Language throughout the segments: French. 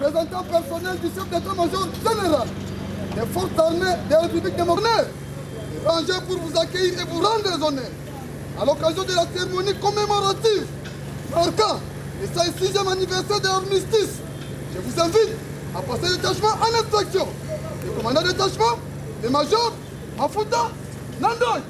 représentant personnel du chef d'état-major général des forces armées de la République démocratique, rangé pour vous accueillir et vous rendre les honneurs à l'occasion de la cérémonie commémorative marquant le 56e anniversaire de l'armistice. Je vous invite à passer le détachement en instruction. Le commandant de détachement, le major Mafuta Nandoy.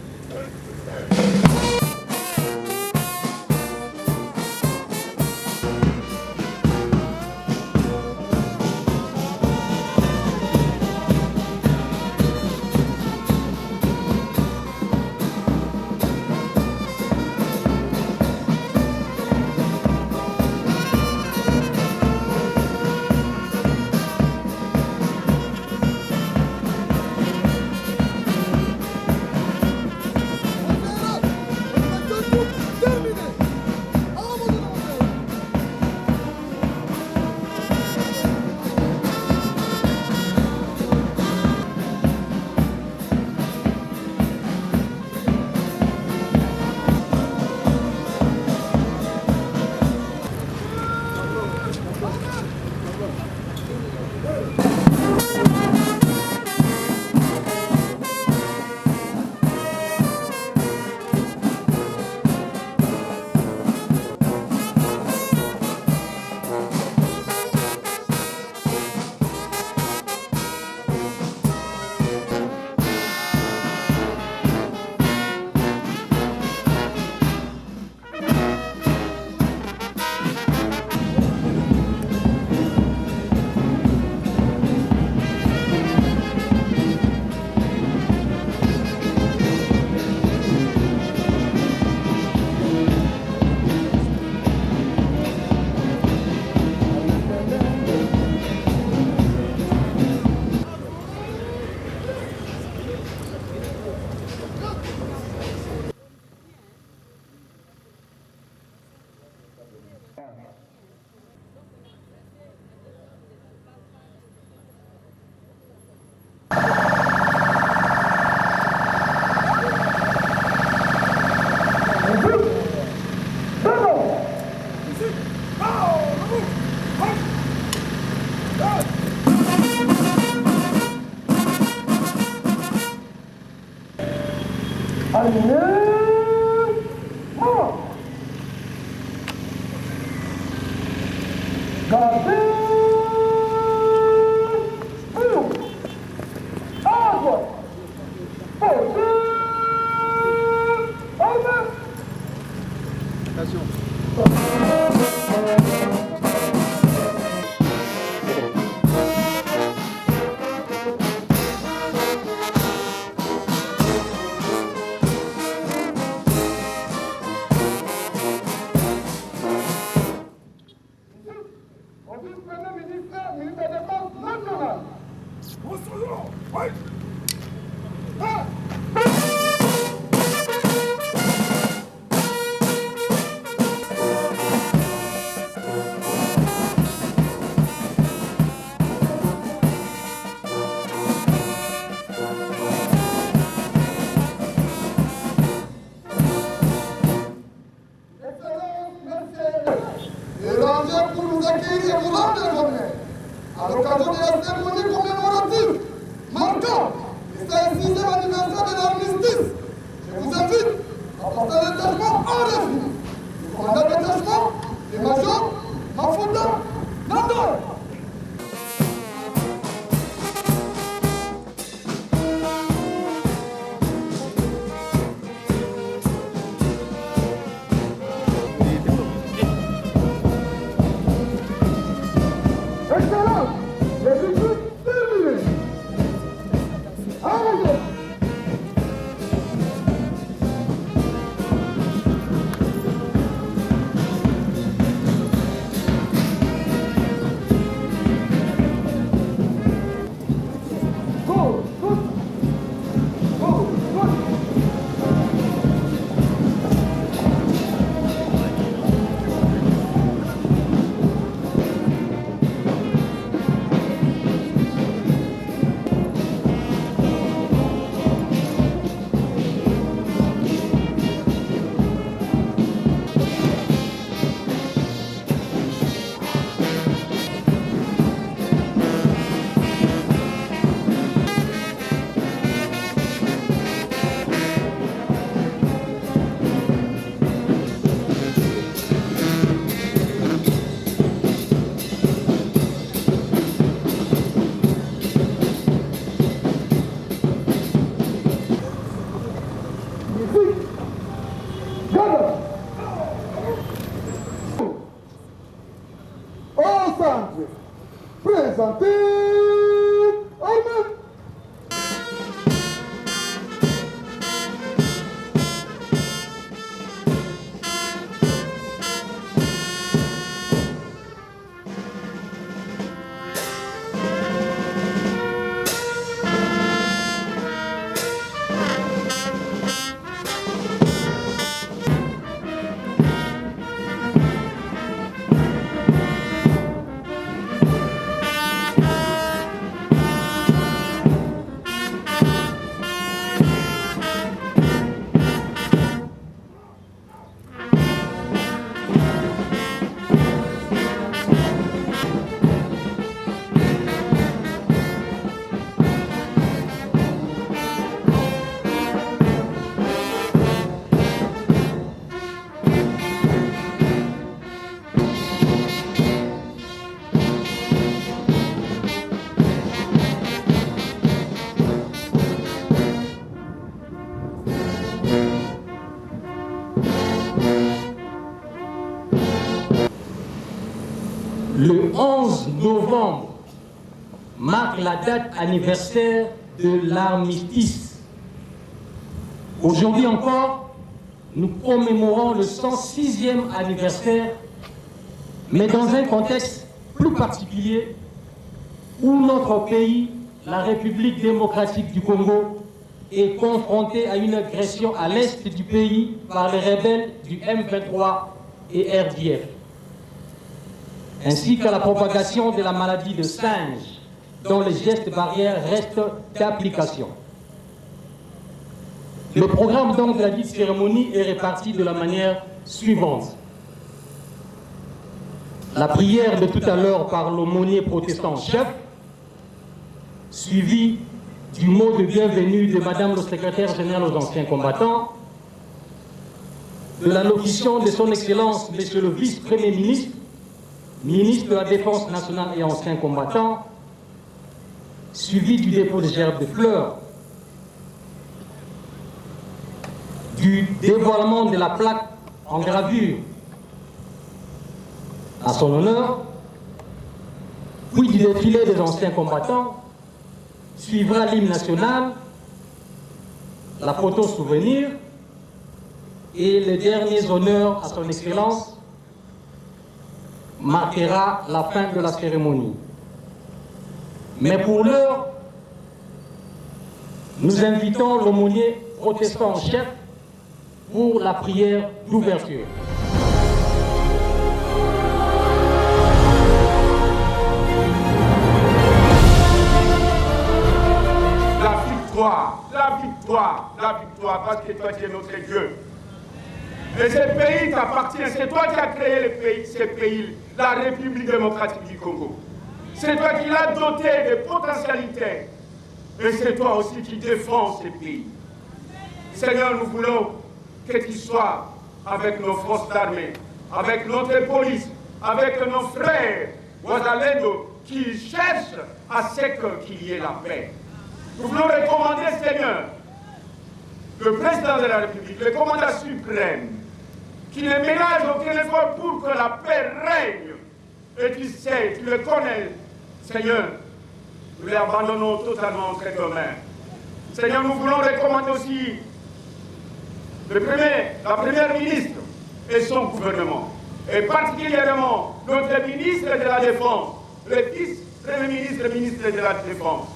faire minute de défense nationale. Pour nous accueillir et vous rendre journée à l'occasion de la cérémonie commémorative marquant le 56e anniversaire de l'armistice. Je vous invite à porter un détachement en revue du commandant de détachement, le major Mafuta Nandor. Ensemble, présentez Armand. Le 11 novembre marque la date anniversaire de l'armistice. Aujourd'hui encore, nous commémorons le 106e anniversaire, mais dans un contexte plus particulier où notre pays, la République démocratique du Congo, est confronté à une agression à l'est du pays par les rebelles du M23 et RDF, ainsi qu'à la propagation de la maladie de singe, dont les gestes barrières restent d'application. Le programme donc de la dite cérémonie est réparti de la manière suivante. La prière de tout à l'heure par l'aumônier protestant chef, suivie du mot de bienvenue de Madame le secrétaire général aux anciens combattants, de l'allocution de son Excellence Monsieur le vice-premier ministre, ministre de la Défense nationale et ancien combattant, suivi du dépôt de gerbes de fleurs, du dévoilement de la plaque en gravure à son honneur, puis du défilé des anciens combattants, suivra l'hymne national, la photo souvenir et les derniers honneurs à son Excellence marquera la fin de la cérémonie. Mais pour l'heure, nous invitons l'aumônier protestant en chef pour la prière d'ouverture. La victoire, parce que toi tu es notre Dieu. Et ce pays t'appartient, c'est toi qui as créé le pays, ce pays, la République démocratique du Congo. C'est toi qui l'as doté de potentialités. Et c'est toi aussi qui défends ce pays. Seigneur, nous voulons que tu sois avec nos forces d'armée, avec notre police, avec nos frères Ouazalendo qui cherchent à ce qu'il y ait la paix. Nous voulons recommander, Seigneur, le président de la République, le commandant suprême, qui ne ménage aucun effort pour que la paix règne. Et tu sais, tu le connais, Seigneur. Nous les abandonnons totalement entre tes mains. Seigneur, nous voulons recommander aussi la première ministre et son gouvernement. Et particulièrement notre ministre de la Défense, le vice-premier ministre, le ministre de la Défense,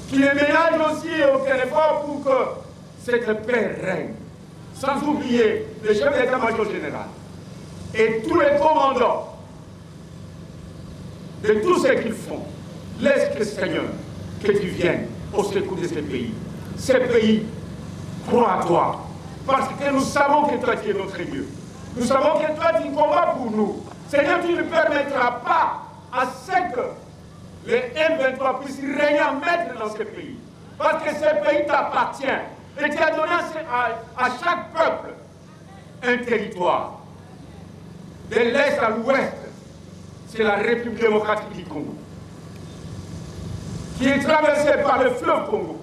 qui ne ménage aussi aucun effort pour que cette paix règne. Sans oublier le chef d'état-major général et tous les commandants de tout ce qu'ils font. Laisse que, Seigneur, que tu viennes au secours de ce pays. Ce pays croit à toi. Parce que nous savons que toi tu es notre Dieu. Nous savons que toi tu combats pour nous. Seigneur, tu ne permettras pas à ce que les M23 puissent régner en maître dans ce pays. Parce que ce pays t'appartient. Et tu as donné à chaque peuple un territoire. De l'est à l'ouest, c'est la République démocratique du Congo, qui est traversée par le fleuve Congo.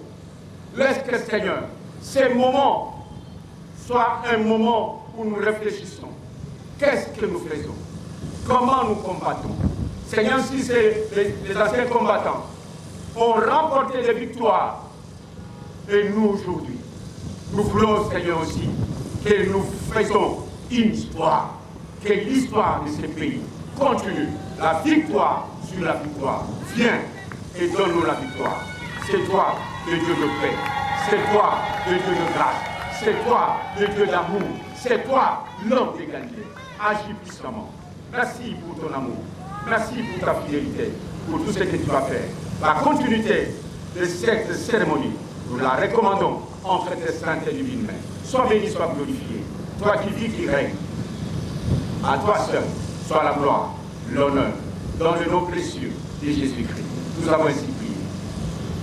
Laisse que, Seigneur, ces moments soient un moment où nous réfléchissons. Qu'est-ce que nous faisons? Comment nous combattons? Seigneur, si les anciens combattants ont remporté des victoires, et nous aujourd'hui, nous voulons, Seigneur, aussi que nous faisons une histoire, que l'histoire de ce pays continue. La victoire sur la victoire. Viens et donne-nous la victoire. C'est toi, le Dieu de paix. C'est toi, le Dieu de grâce. C'est toi, le Dieu d'amour. C'est toi, l'homme d'égalité. Agis puissamment. Merci pour ton amour. Merci pour ta fidélité, pour tout ce que tu vas faire. La continuité de cette cérémonie, nous la recommandons entre tes saintes et divines mains. Sois béni, sois glorifié. Toi qui vis, qui règne. À toi seul, soit la gloire, l'honneur, dans le nom précieux de Jésus-Christ. Nous avons ainsi prié.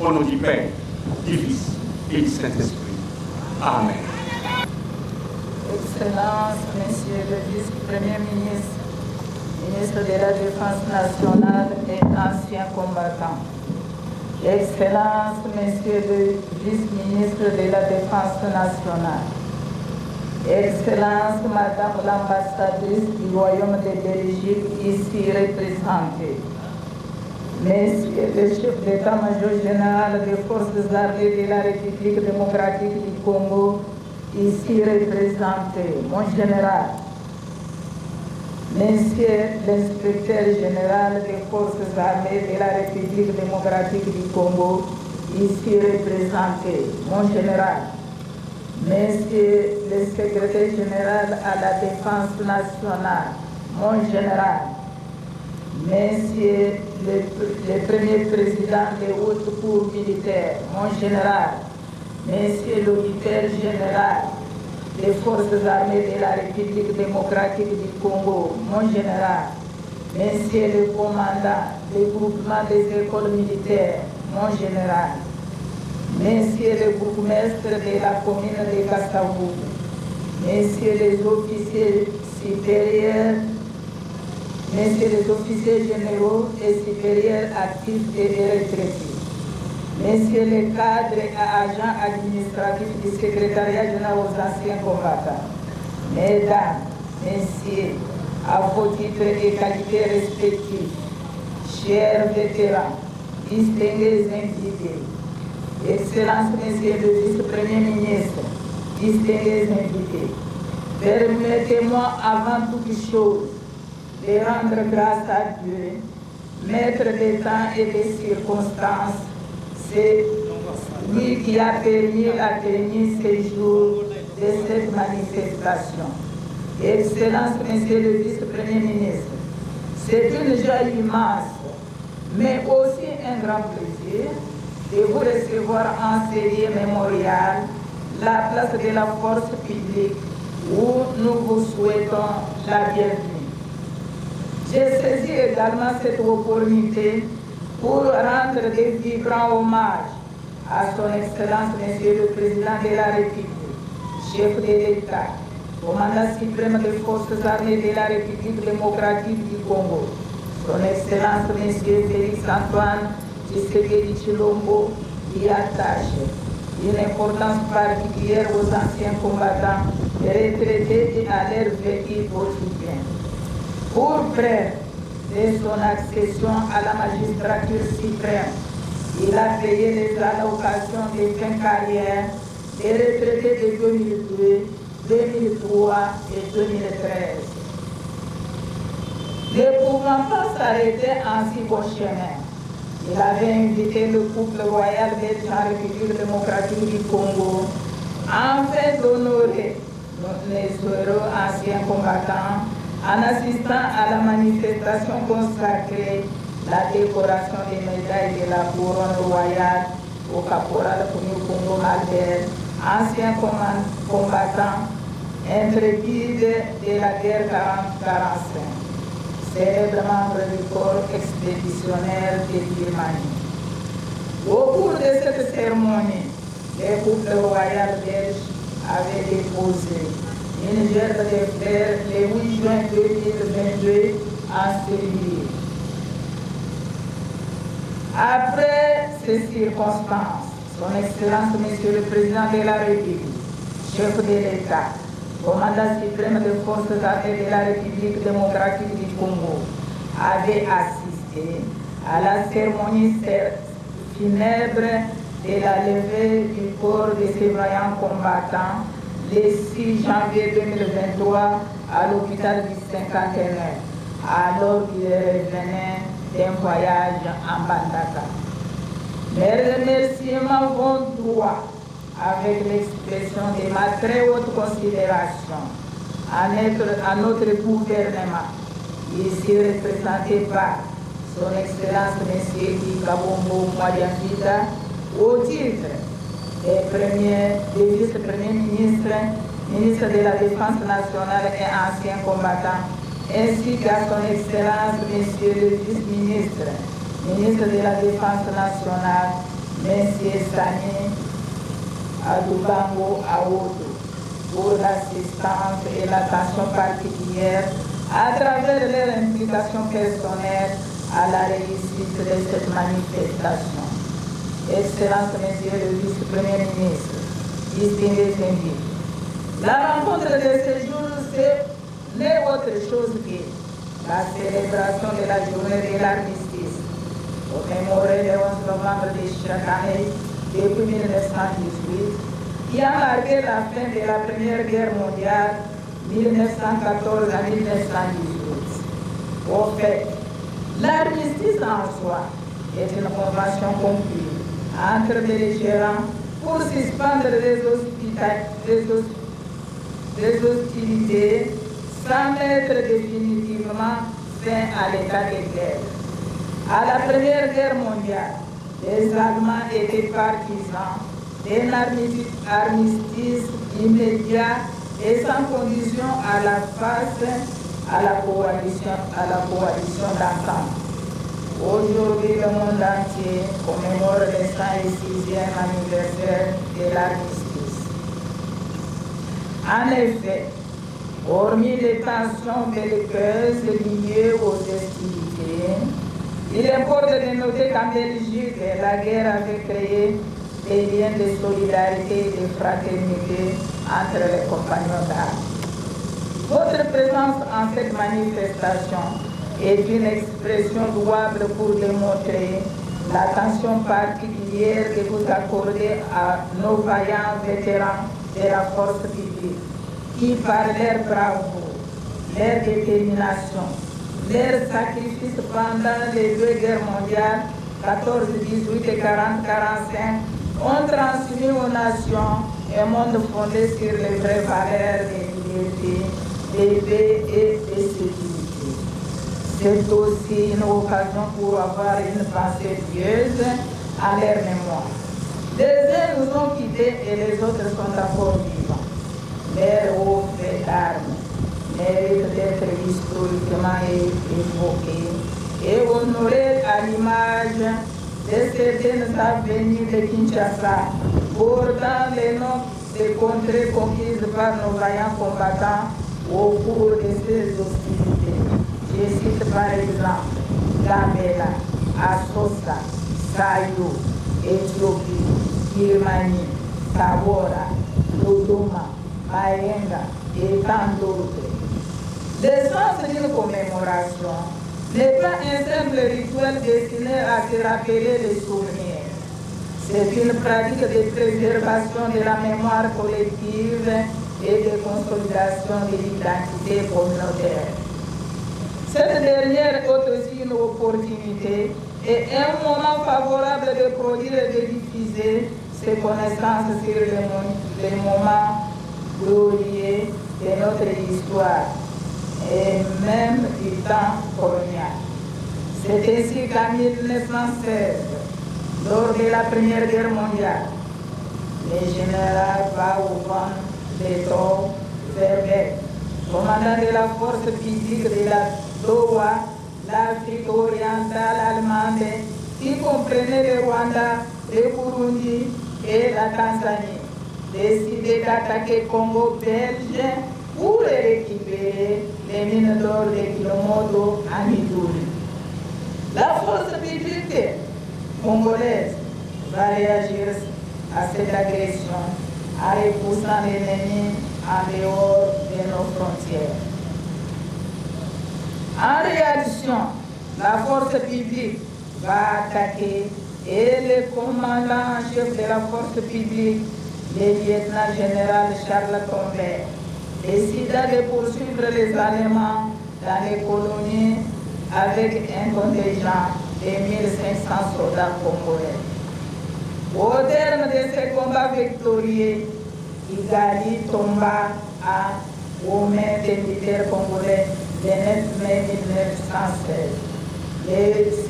Au nom du Père, du Fils et du Saint-Esprit. Amen. Excellence, Monsieur le Vice-Premier ministre, ministre de la Défense nationale et ancien combattant. Excellence, Monsieur le Vice-ministre de la Défense nationale. Excellence, Madame l'ambassadrice du Royaume de Belgique ici représentée. Messieurs le chef d'état-major général des forces armées de la République démocratique du Congo ici représenté, mon général. Monsieur l'inspecteur général des forces armées de la République démocratique du Congo, ici représenté, mon général. Monsieur le secrétaire général à la défense nationale, mon général. Monsieur le premier président des hautes cours militaires, mon général. Monsieur l'auditeur général des forces armées de la République démocratique du Congo, mon général, Monsieur le commandant du groupement des écoles militaires, mon général, Monsieur le bourgmestre de la commune de Kasavubu, Messieurs les officiers supérieurs, Messieurs les officiers généraux et supérieurs actifs et retraités, Messieurs les cadres et agents administratifs du secrétariat général aux anciens combattants, Mesdames, Messieurs, à vos titres et qualités respectifs, chers vétérans, distingués invités, Excellence, Monsieur le Vice-Premier ministre, distingués invités, permettez-moi avant toute chose de rendre grâce à Dieu maître des temps et des circonstances, c'est lui qui a permis la tenue ces jours de cette manifestation. Excellence, Monsieur le Vice-Premier ministre, c'est une joie immense, mais aussi un grand plaisir de vous recevoir en série mémorial, la place de la force publique, où nous vous souhaitons la bienvenue. J'ai saisi également cette opportunité pour rendre des vibrants hommages à son Excellence, Monsieur le Président de la République, chef de l'État, commandant suprême des forces armées de la République démocratique du Congo, son Excellence, Monsieur Félix Antoine Tshisekedi Tshilombo, qui attache une importance particulière aux anciens combattants, retraités et à leur vécu quotidien. Pour près de son accession à la magistrature suprême, il a payé les allocations de fin de carrière des retraités de 2002, 2003 et 2013. Ne pouvant pas s'arrêter en si bon chemin, il avait invité le couple royal belge en République démocratique du Congo afin d'honorer les heureux anciens combattants en assistant à la manifestation consacrée, la décoration des médailles de la couronne royale au caporal Congo Albert, ancien combattant intrépide de la guerre 40-45, célèbre membre du corps expéditionnaire de Birmanie. Au cours de cette cérémonie, le couple royal belge avait déposé une gerbe de fleurs le 8 juin 2022 en Syrie. Après ces circonstances, son Excellence, Monsieur le Président de la République, chef de l'État, commandant suprême des forces armées de la République démocratique du Congo, avait assisté à la cérémonie funèbre de la levée du corps de ces vaillants combattants le 6 janvier 2023 à l'hôpital du Cinquantenaire, alors qu'il revenait d'un voyage en Bandaka. Mes remerciements vont droit avec l'expression de ma très haute considération à notre gouvernement, ici représenté par son Excellence M. Guy Kabombo Mwadiambita, au titre des vice-premiers ministres, ministre de la Défense nationale et ancien combattant, ainsi qu'à son Excellence M. le vice-ministre, ministre de la Défense nationale, M. Sani Adubango Aodo, pour l'assistance et l'attention particulière à travers leur implication personnelle à la réussite de cette manifestation. Excellence, Monsieur le Vice-Premier ministre, distingués invités. La rencontre de ce jour, n'est autre chose que la célébration de la journée de l'armistice, commémorée le 11 novembre de chaque année depuis 1918, qui a marqué la fin de la Première Guerre mondiale, 1914 à 1918. Au fait, l'armistice en soi est une convention conclue entre les belligérants pour suspendre les hostilités sans mettre définitivement fin à l'état de guerre. À la Première Guerre mondiale, les Allemands étaient partisans d'un armistice immédiat et sans condition à la face à la coalition d'entente. Aujourd'hui, le monde entier commémore le 106e anniversaire de l'armistice. En effet, hormis les tensions belliqueuses liées aux hostilités, il importe de noter qu'en Belgique, la guerre avait créé des liens de solidarité et de fraternité entre les compagnons d'armes. Votre présence en cette manifestation est une expression louable pour démontrer l'attention particulière que vous accordez à nos vaillants vétérans de la force publique, qui par leur bravoure, leur détermination, leurs sacrifices pendant les deux guerres mondiales, 14, 18 et 40, 45, ont transmis aux nations un monde fondé sur les vraies valeurs de liberté, de paix et de sécurité. C'est aussi une occasion pour avoir une pensée pieuse à leur mémoire. Les uns nous ont quittés et les autres sont encore vivants. Leur haut fait d'armes mérite d'être historiquement évoqué et honoré à l'image de certaines avenues de Kinshasa, portant les noms des contrées conquises par nos vaillants combattants au cours de ces hostilités. Je cite par exemple Gambela, Assosa, Sayo, Éthiopie, Birmanie, Tabora, Dodoma, Mayenga et tant d'autres. Le sens d'une commémoration n'est pas un simple rituel destiné à se rappeler les souvenirs. C'est une pratique de préservation de la mémoire collective et de consolidation de l'identité communautaire. Cette dernière est aussi une opportunité et un moment favorable de produire et de diffuser ces connaissances sur les moments glorieux de notre histoire et même du temps colonial. C'est ainsi qu'en 1916, lors de la Première Guerre mondiale, le général Vauban Leto Verbeek, commandant de la force physique de la DOA, l'Afrique orientale allemande, qui comprenait le Rwanda, le Burundi et la Tanzanie, décidait d'attaquer Congo belge pour récupérer les mines d'or de Kilomodo à Miduri. La force publique congolaise va réagir à cette agression en repoussant l'ennemi en dehors de nos frontières. En réaction, la force publique va attaquer et le commandant en chef de la force publique, le lieutenant général Charles Tombert, décida de poursuivre les Allemands dans les colonies avec un contingent de 1500 soldats congolais. Au terme de ces combats victorieux, Kigali tomba aux mains des militaires congolais le 9 mai 1916. Le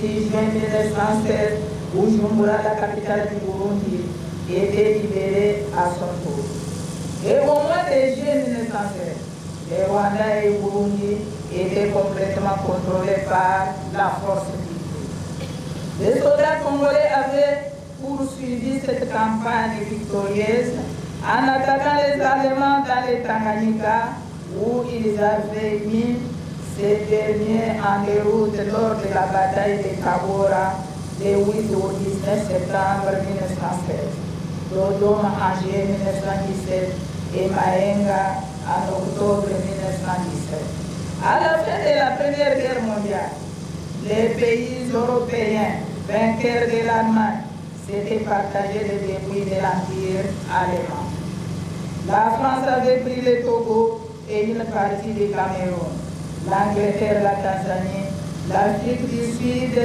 6 juin 1916, Bujumbura, la capitale du Burundi, était libérée à son tour. Et au mois de juillet 1916, le Rwanda et le Burundi étaient complètement contrôlés par la force publique. Les soldats congolais avaient poursuivi cette campagne victorieuse en attaquant les Allemands dans les Tanganyika, où ils avaient mis ces derniers en déroute lors de la bataille de Kabora le 8 au 19 septembre 1916, Dodoma en juillet 1917 et Mayenga en octobre 1917. À la fin de la Première Guerre mondiale, les pays européens vainqueurs de l'Allemagne s'étaient partagés les débris de l'Empire allemand. La France avait pris le Togo et une partie du Cameroun. L'Angleterre, la Tanzanie, l'Afrique du Sud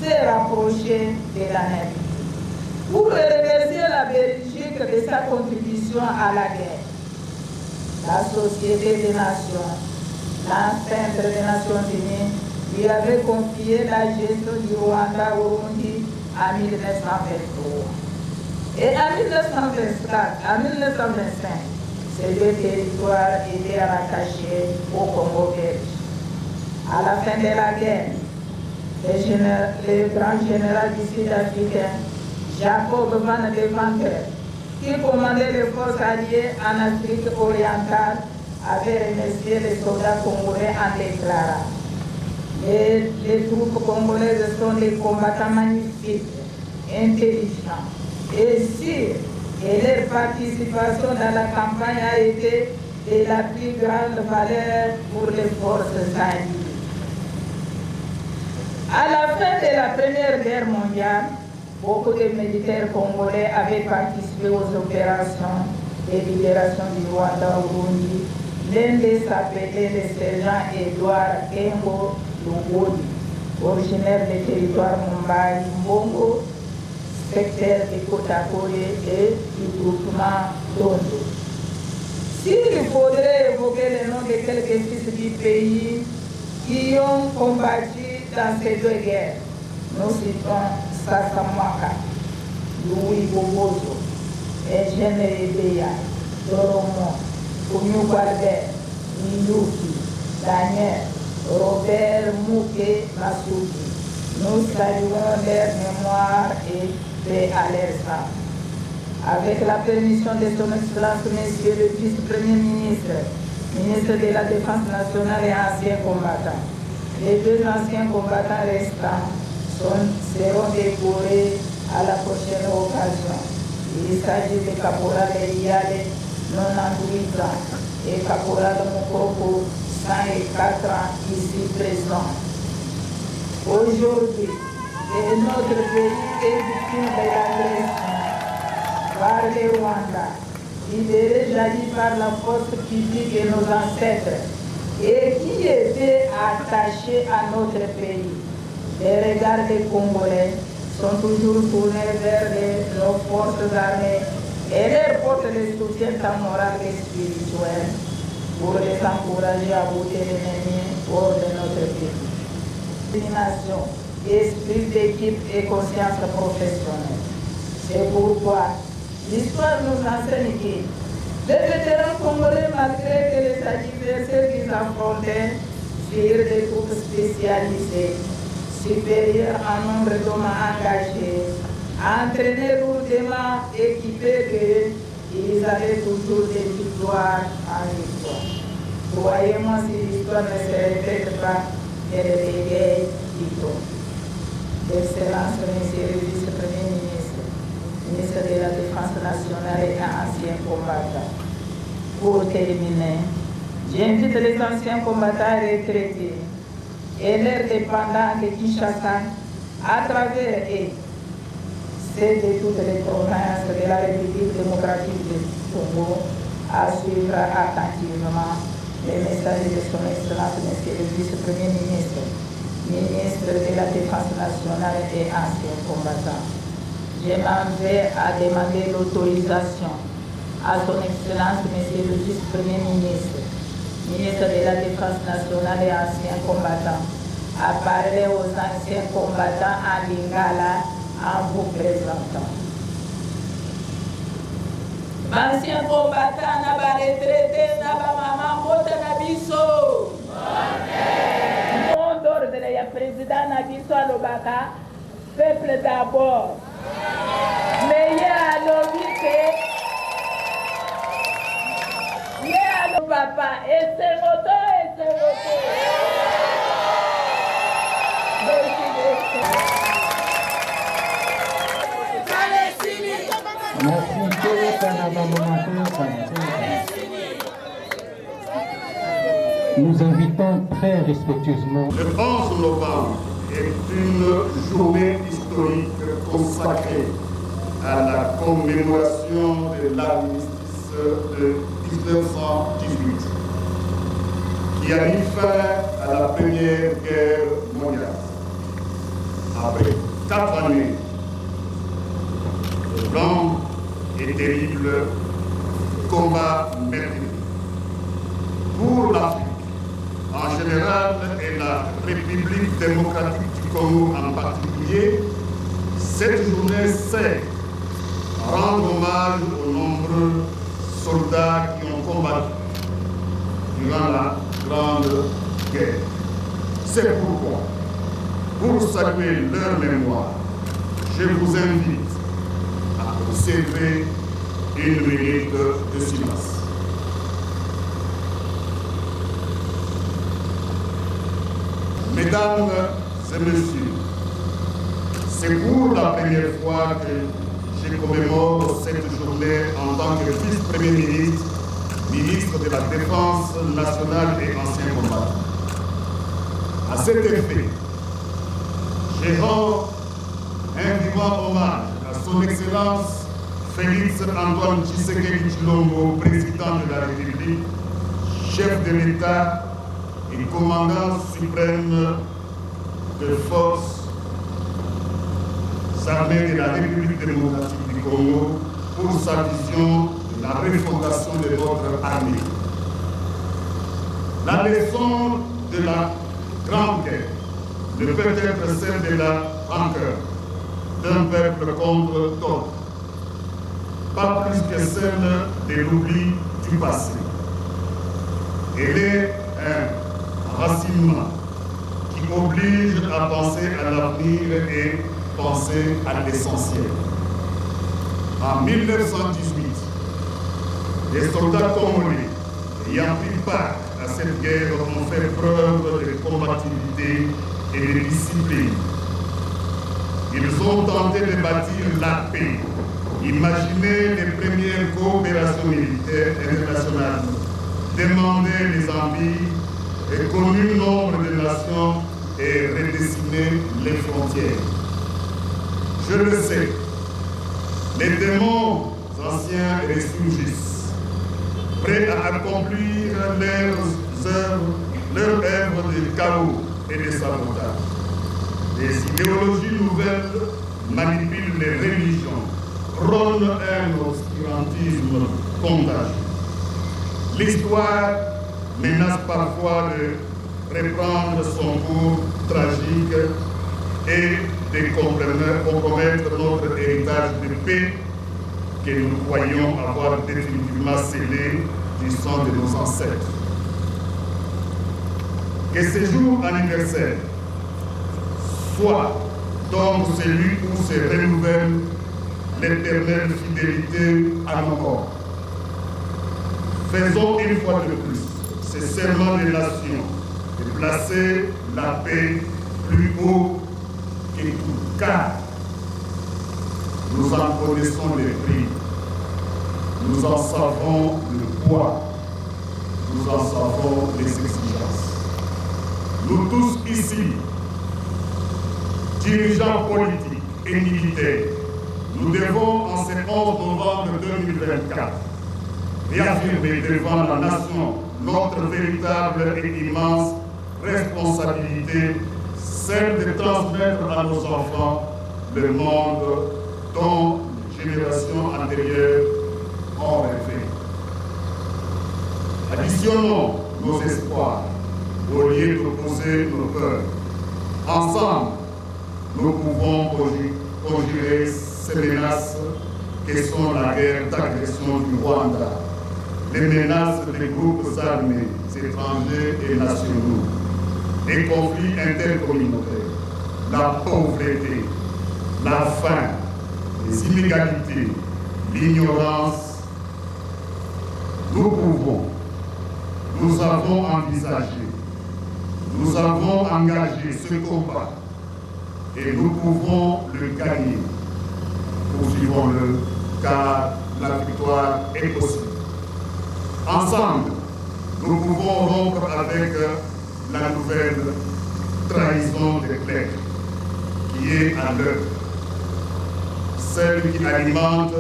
s'est rapprochée de la Namibie. Pour remercier la Belgique de sa contribution à la guerre, la Société des Nations, l'enceinte des Nations Unies, lui avait confié la gestion du Rwanda au Burundi en 1923. Et en 1924, en 1925, ces deux territoires étaient rattachés au Congo belge. À la fin de la guerre, le grand général du Sud-Africain, Jacob Van Deventer, qui commandait les forces alliées en Afrique orientale, avait remercié les soldats congolais en déclarant: les troupes congolaises sont des combattants magnifiques, intelligents et sûrs, et leur participation dans la campagne a été de la plus grande valeur pour les forces alliées. À la fin de la Première Guerre mondiale, beaucoup de militaires congolais avaient participé aux opérations de libération du Rwanda au Burundi. L'un d'eux s'appelait le sergent Edouard Kengo Lugodi, originaire des territoires Mumbai, Mbongo, secteur de Kotakore et du groupement Dondo. S'il faudrait évoquer le nom de quelques fils du pays qui ont combattu dans ces deux guerres, nous citons Sasamaka, Louis Bobozo, Eugène Ebeya, Doromon, Koumou Gualbert, Miyuki, Daniel, Robert Mouké Massouki. Nous saluons leur mémoire et paix à leur sang. Avec la permission de son Excellence, Monsieur le Vice-Premier ministre, ministre de la Défense nationale et ancien combattant, les deux anciens combattants restants seront décorés à la prochaine occasion. Il s'agit de Caporal Eyale, 98 ans, et Caporal Mokoko, 104 ans, ici présents. Aujourd'hui, notre pays est victime de l'agression par le Rwanda, libéré jadis par la force publique de nos ancêtres et qui était attaché à notre pays. Les regards des Congolais sont toujours tournés vers nos forces armées et leur portent le soutien tant moral que spirituel pour les encourager à bouter l'ennemi hors de notre pays. Détermination, esprit d'équipe et conscience professionnelle. C'est pourquoi l'histoire nous enseigne que les vétérans congolais, malgré que les adversaires qu'ils affrontaient furent des troupes spécialisées, supérieures en nombre d'hommes engagés, entraînés lourdement, équipés qu'ils avaient toujours des victoires en victoire. Croyez-moi, si l'histoire ne se répète pas, elle est plutôt. Excellence, Monsieur le Vice-Premier ministre, ministre de la Défense nationale et ancien combattant. Pour terminer, j'invite les anciens combattants retraités et leurs dépendants de Kinshasa à travers eux, ceux de toutes les provinces de la République démocratique du Congo, à suivre attentivement les messages de son Excellence, Monsieur le Vice-Premier ministre, ministre de la Défense nationale et ancien combattant. Je m'en vais à demander l'autorisation à son Excellence, Monsieur le Vice-Premier ministre, ministre de la Défense nationale et ancien combattant, à parler aux anciens combattants à Lingala en vous présentant. Anciens combattants, na ba retraité, na ba maman, mota na biso. Mon ordre, il y a président na biso à l'Obaka, peuple d'abord. Mais il y a l'obité, il y a le papa, et c'est moto, et c'est moto. Nous invitons très respectueusement. Le 11 novembre est une journée historique consacrée à la commémoration de l'armistice de 1918, qui a mis fin à la Première Guerre mondiale. Après 4 années de longs et terribles combats meurtriers pour l'Afrique en général et la République démocratique du Congo en particulier, cette journée sert à rendre hommage aux nombreux soldats qui ont combattu durant la Grande Guerre. C'est pourquoi, pour saluer leur mémoire, je vous invite à observer une minute de silence. Mesdames et messieurs, c'est pour la première fois que je commémore cette journée en tant que vice-premier ministre, ministre de la Défense nationale et ancien combattant. À cet effet, je rends un vivant hommage à son Excellence Félix Antoine Tshisekedi Tshilombo, président de la République, chef de l'État et commandant suprême de forces armées de la République démocratique du Congo pour sa vision de la refondation de notre armée. La leçon de la Grande Guerre ne peut être celle de la rancœur d'un peuple contre d'autres, pas plus que celle de l'oubli du passé. Elle est un racinement qui oblige à penser à l'avenir et penser à l'essentiel. En 1918, les soldats congolais ayant pris part à cette guerre ont fait preuve de combativité et de discipline. Ils ont tenté de bâtir la paix, imaginer les premières coopérations militaires internationales, demander les empires, reconnu nombre de nations et redessiner les frontières. Je le sais, les démons anciens ressurgissent, prêts à accomplir leur œuvre de chaos et de sabotage. Les idéologies nouvelles manipulent les religions, prônent un obscurantisme contagieux. L'histoire menace parfois de reprendre son cours tragique et de compromettre notre héritage de paix que nous croyons avoir définitivement scellé du sang de nos ancêtres. Que ce jour anniversaire soit donc celui où se renouvelle l'éternelle fidélité à nos corps. Faisons une fois de plus ce serment des nations de placer la paix plus haut que tout, car nous en connaissons les prix, nous en savons le poids, nous en savons les exigences. Nous tous ici, dirigeants politiques et militaires, nous devons en ce 11 novembre 2024 réaffirmer devant la nation notre véritable et immense responsabilité, celle de transmettre à nos enfants le monde dont les générations antérieures ont rêvé. Additionnons nos espoirs au lieu d'opposer nos peurs. Ensemble, nous pouvons conjurer ces menaces que sont la guerre d'agression du Rwanda, les menaces des groupes armés étrangers et nationaux, les conflits intercommunautaires, la pauvreté, la faim, les inégalités, l'ignorance. Nous avons envisagé, nous avons engagé ce combat et nous pouvons le gagner. Poursuivons-le, car la victoire est possible. Ensemble, nous pouvons rompre avec la nouvelle trahison des clercs qui est à l'œuvre, celle qui alimente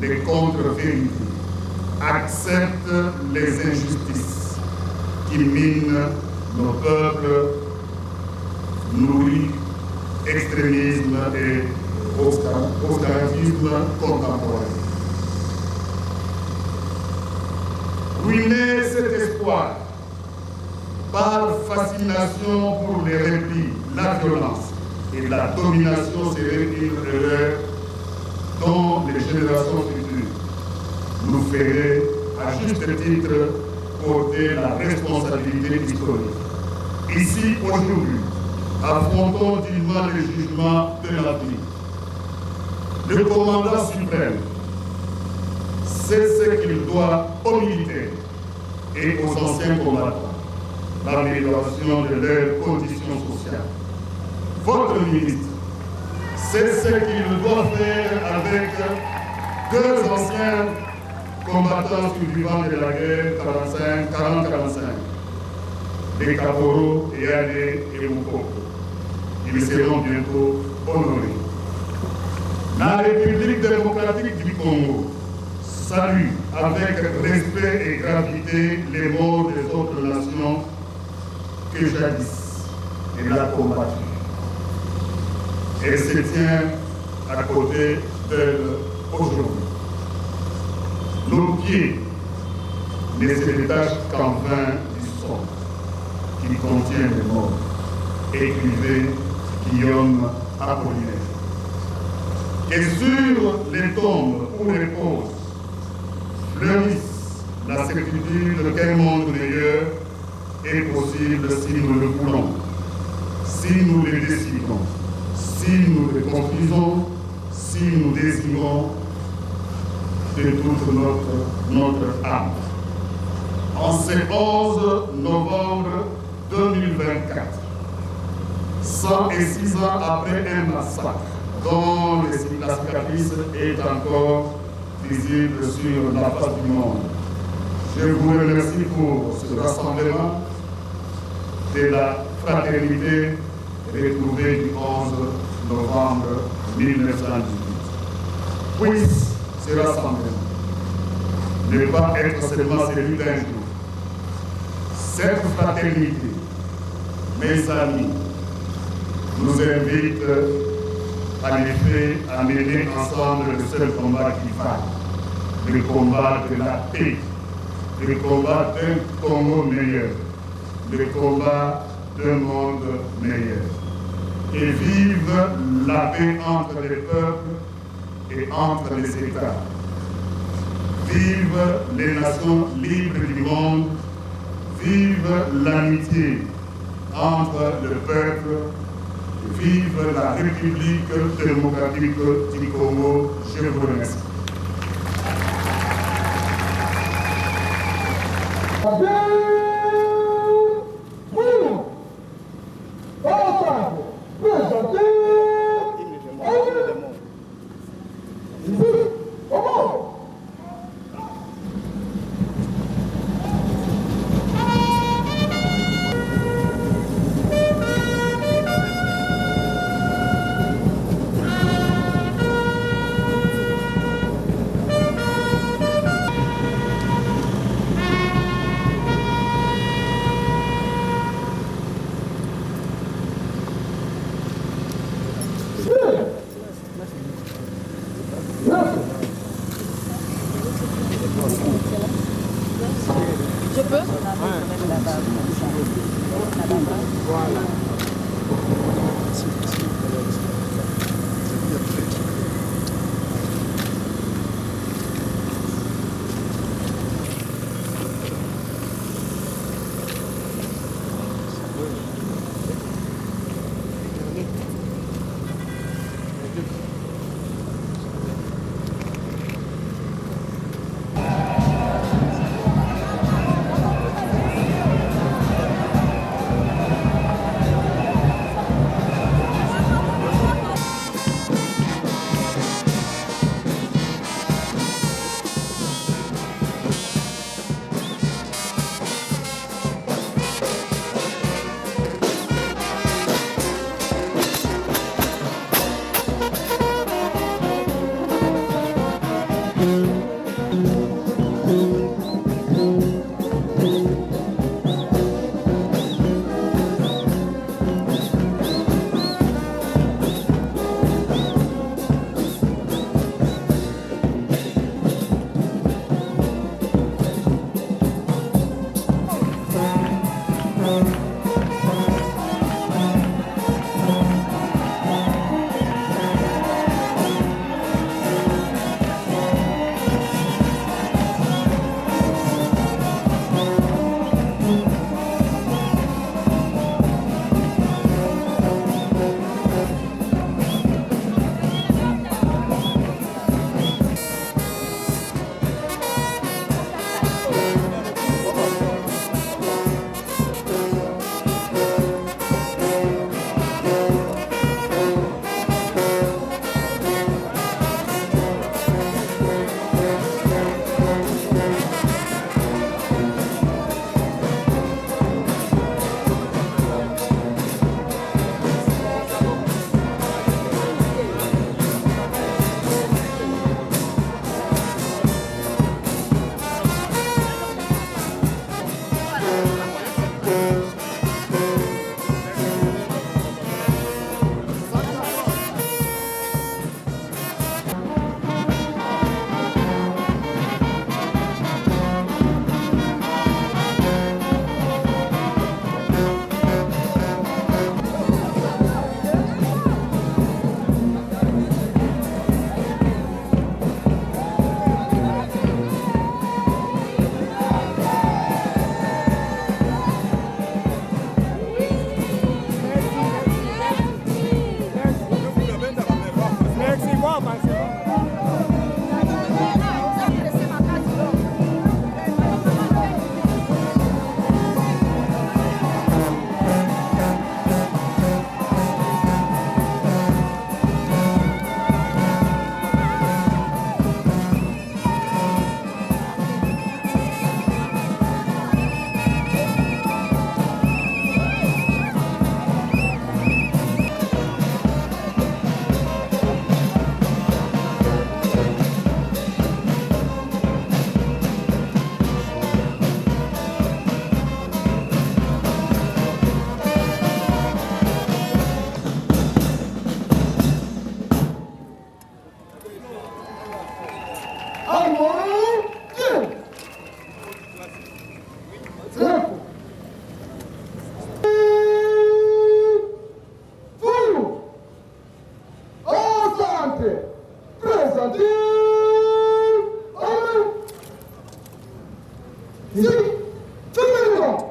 les contre-vérités, accepte les injustices, qui minent nos peuples, nourrit extrémisme et oscurantisme contemporain. Ruiner cet espoir par fascination pour les replis, la violence et la domination serait une erreur dont les générations futures nous feraient à juste titre porter la responsabilité historique. Ici, aujourd'hui, affrontons dignement le jugement de l'avenir. Le commandant suprême sait ce qu'il doit aux militaires et aux anciens combattants, l'amélioration de leurs conditions sociales. Votre ministre sait ce qu'il doit faire avec deux anciens combattants survivants de la guerre 40-45, les caporaux Yane et Moukoko. Ils seront bientôt honorés. La République démocratique du Congo salue avec respect et gravité les morts des autres nations que jadis elle a combattu. Elle se tient à côté d'elle aujourd'hui. Nos pieds ne se détachent qu'en vain du sol qui contient les morts, écrivait Guillaume Apollinaire. Et sur les tombes où repose fleurisse la certitude qu'un monde meilleur est possible si nous le voulons, si nous le décidons, si nous le construisons, si nous désirons de toute notre âme. En ce 11 novembre 2024, 106 ans après un massacre dont la cicatrice est encore visible sur la face du monde, je vous remercie pour ce rassemblement de la fraternité retrouvée du 11 novembre 1918. Puisse ce rassemblement ne pas être seulement celui d'un jour. Cette fraternité, mes amis, nous invite en effet à mener ensemble le seul combat qui faille, le combat de la paix, le combat d'un Congo meilleur, le combat d'un monde meilleur. Et vive la paix entre les peuples et entre les États. Vive les nations libres du monde, vive l'amitié entre le peuple, vive la République démocratique du Congo. Je vous remercie. exemple, présentez Amen. Ici, fermez-le.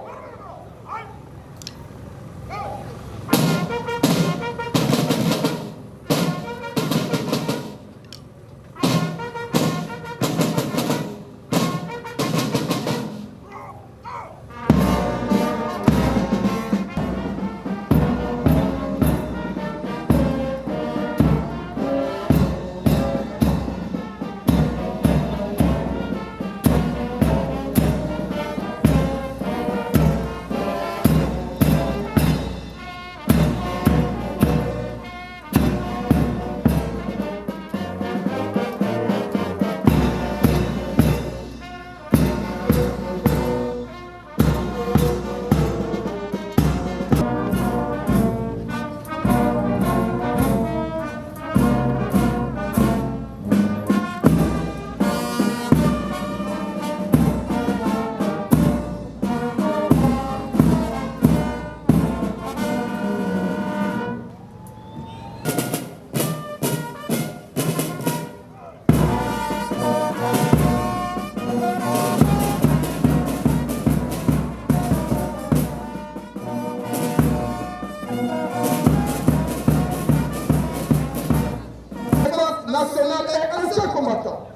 National et ancien combattant.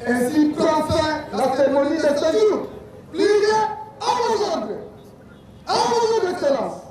Ainsi prend fin la cérémonie de ce jour. Plié à vos ordres, d'excellence.